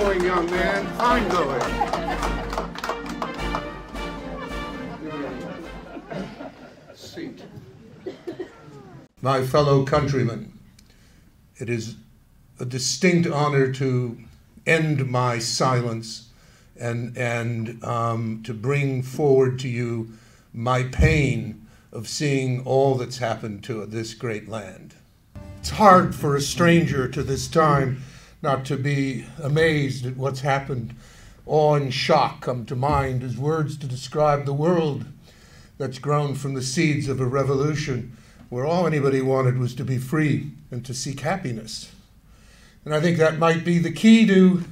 going, young man. Fine going. Seat. My fellow countrymen, it is a distinct honor to end my silence and to bring forward to you my pain of seeing all that's happened to this great land. It's hard for a stranger to this time not to be amazed at what's happened. Awe and shock come to mind as words to describe the world that's grown from the seeds of a revolution where all anybody wanted was to be free and to seek happiness. And I think that might be the key to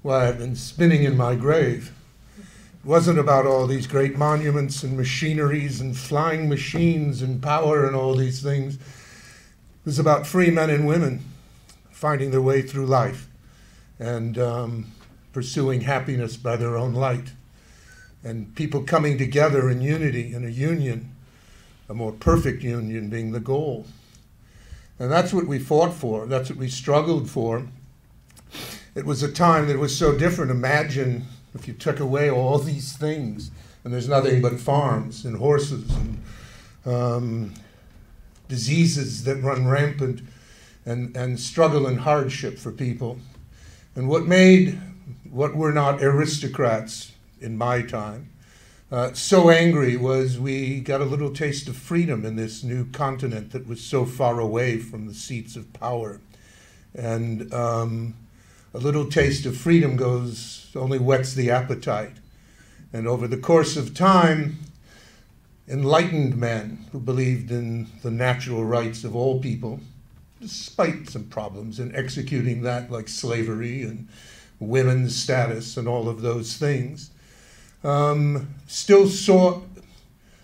why I've been spinning in my grave. It wasn't about all these great monuments and machineries and flying machines and power and all these things. It was about free men and women finding their way through life and pursuing happiness by their own light. And people coming together in unity, in a union, a more perfect union being the goal. And that's what we fought for. That's what we struggled for. It was a time that was so different. Imagine if you took away all these things and there's nothing but farms and horses and diseases that run rampant and struggle and hardship for people. And what made what were not aristocrats in my time so angry was we got a little taste of freedom in this new continent that was so far away from the seats of power. And a little taste of freedom only whets the appetite. And over the course of time, enlightened men who believed in the natural rights of all people, despite some problems in executing that, like slavery and women's status and all of those things, still sought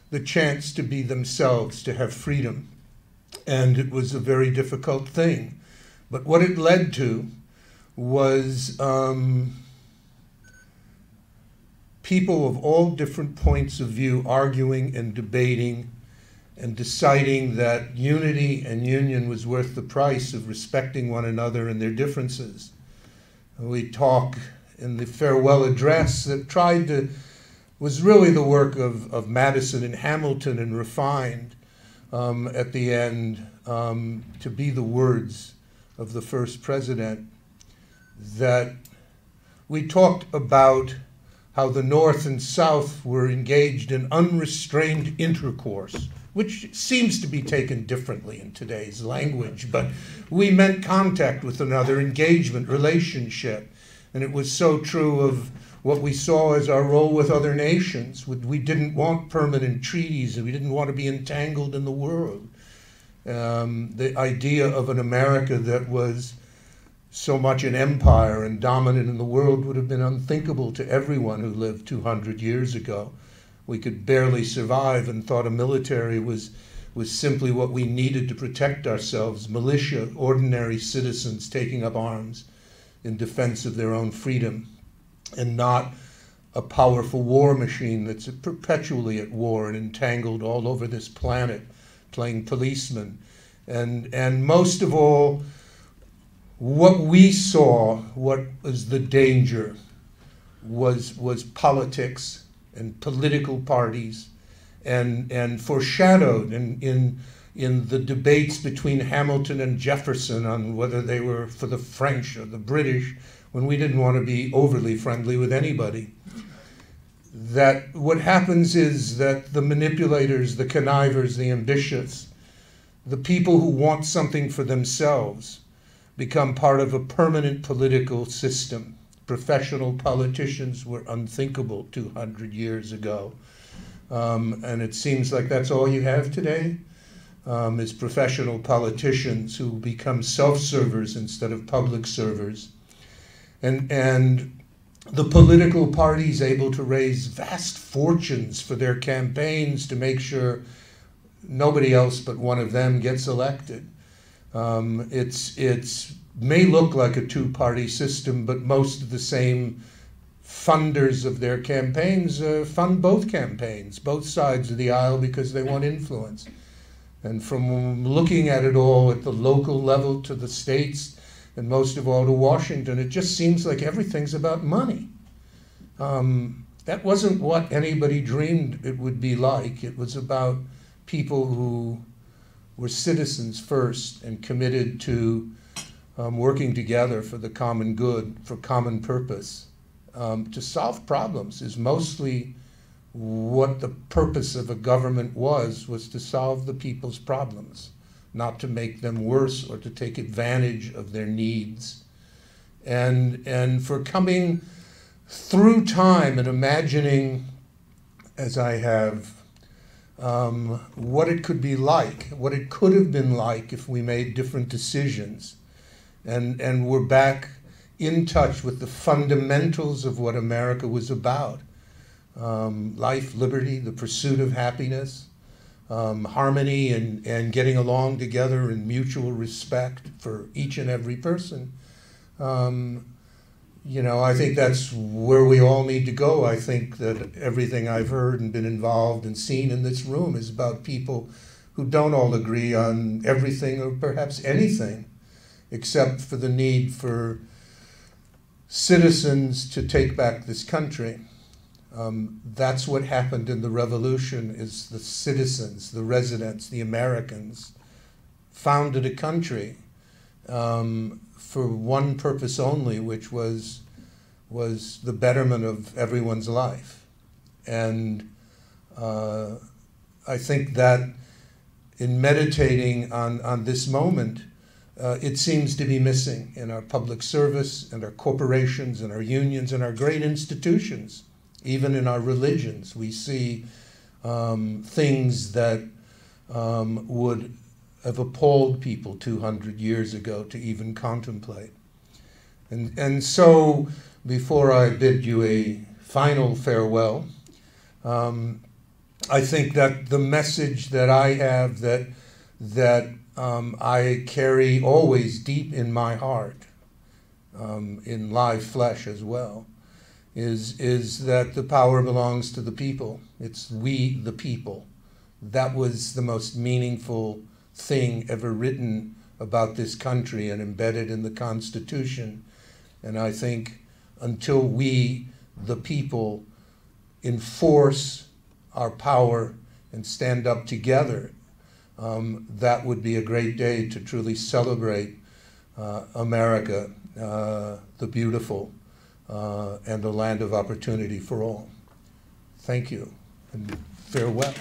the chance to be themselves, to have freedom. And it was a very difficult thing. But what it led to was people of all different points of view arguing and debating and deciding that unity and union was worth the price of respecting one another and their differences. We talk in the farewell address that was really the work of Madison and Hamilton and refined at the end to be the words of the first president, that we talked about how the North and South were engaged in unrestrained intercourse, which seems to be taken differently in today's language, but we meant contact with another, engagement, relationship. And it was so true of what we saw as our role with other nations. We didn't want permanent treaties, and we didn't want to be entangled in the world. The idea of an America that was so much an empire and dominant in the world would have been unthinkable to everyone who lived 200 years ago. We could barely survive and thought a military was simply what we needed to protect ourselves, militia, ordinary citizens taking up arms in defense of their own freedom, and not a powerful war machine that's perpetually at war and entangled all over this planet, playing policeman. And most of all, what we saw, what was the danger, was politics and political parties, and foreshadowed in the debates between Hamilton and Jefferson on whether they were for the French or the British, when we didn't want to be overly friendly with anybody. That what happens is that the manipulators, the connivers, the ambitious, the people who want something for themselves become part of a permanent political system. Professional politicians were unthinkable 200 years ago. And it seems like that's all you have today, is professional politicians who become self-servers instead of public servers. And the political parties able to raise vast fortunes for their campaigns to make sure nobody else but one of them gets elected. It's may look like a two-party system, but most of the same funders of their campaigns fund both campaigns, both sides of the aisle, because they want influence. And from looking at it all at the local level to the states and most of all to Washington, it just seems like everything's about money. That wasn't what anybody dreamed it would be like. It was about people who were citizens first and committed to working together for the common good, for common purpose. To solve problems is mostly what the purpose of a government was to solve the people's problems, not to make them worse or to take advantage of their needs. And for coming through time and imagining, as I have, what it could be like, what it could have been like if we made different decisions, and we're back in touch with the fundamentals of what America was about. Life, liberty, the pursuit of happiness, harmony, and getting along together in mutual respect for each and every person. You know, I think that's where we all need to go. I think that everything I've heard and been involved and seen in this room is about people who don't all agree on everything or perhaps anything, except for the need for citizens to take back this country. That's what happened in the revolution, is the citizens, the residents, the Americans founded a country for one purpose only, which was the betterment of everyone's life. And I think that in meditating on this moment, it seems to be missing in our public service and our corporations and our unions and our great institutions. Even in our religions, we see things that would have appalled people 200 years ago to even contemplate. And so, before I bid you a final farewell, I think that the message that I have, that I carry always deep in my heart, in live flesh as well, is that the power belongs to the people. It's we, the people. That was the most meaningful thing ever written about this country and embedded in the Constitution. And I think until we, the people, enforce our power and stand up together, that would be a great day to truly celebrate America, the beautiful, and a land of opportunity for all. Thank you, and farewell.